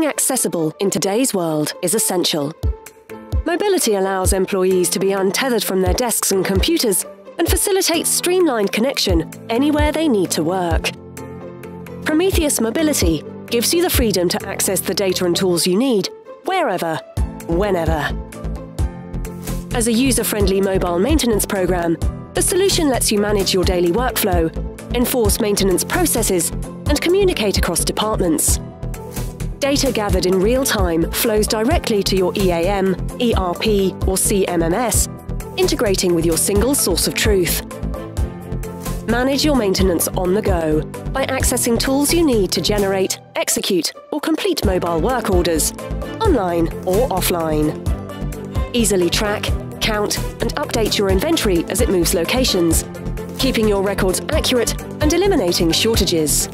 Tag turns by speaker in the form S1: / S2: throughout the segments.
S1: accessible in today's world is essential. Mobility allows employees to be untethered from their desks and computers and facilitates streamlined connection anywhere they need to work. Prometheus Mobility gives you the freedom to access the data and tools you need, wherever, whenever. As a user-friendly mobile maintenance program, the solution lets you manage your daily workflow, enforce maintenance processes, and communicate across departments. Data gathered in real time flows directly to your EAM, ERP, or CMMS, integrating with your single source of truth. Manage your maintenance on the go by accessing tools you need to generate, execute, or complete mobile work orders, online or offline. Easily track, count, and update your inventory as it moves locations, keeping your records accurate and eliminating shortages.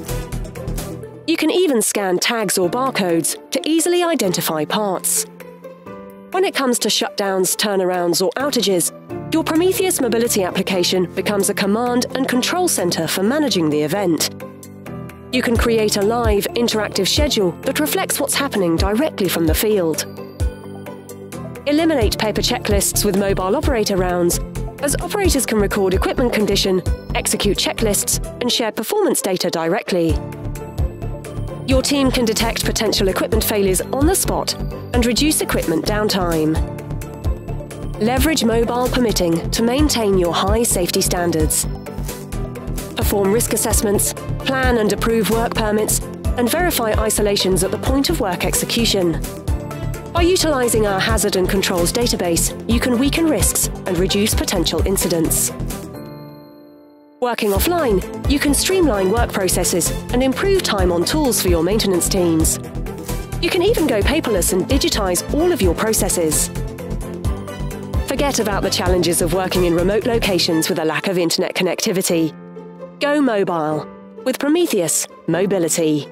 S1: You can even scan tags or barcodes to easily identify parts. When it comes to shutdowns, turnarounds, or outages, your Prometheus Mobility application becomes a command and control center for managing the event. You can create a live, interactive schedule that reflects what's happening directly from the field. Eliminate paper checklists with mobile operator rounds, as operators can record equipment condition, execute checklists, and share performance data directly. Your team can detect potential equipment failures on the spot and reduce equipment downtime. Leverage mobile permitting to maintain your high safety standards. Perform risk assessments, plan and approve work permits, and verify isolations at the point of work execution. By utilizing our hazard and controls database, you can weaken risks and reduce potential incidents. Working offline, you can streamline work processes and improve time on tools for your maintenance teams. You can even go paperless and digitize all of your processes. Forget about the challenges of working in remote locations with a lack of internet connectivity. Go mobile with Prometheus Mobility.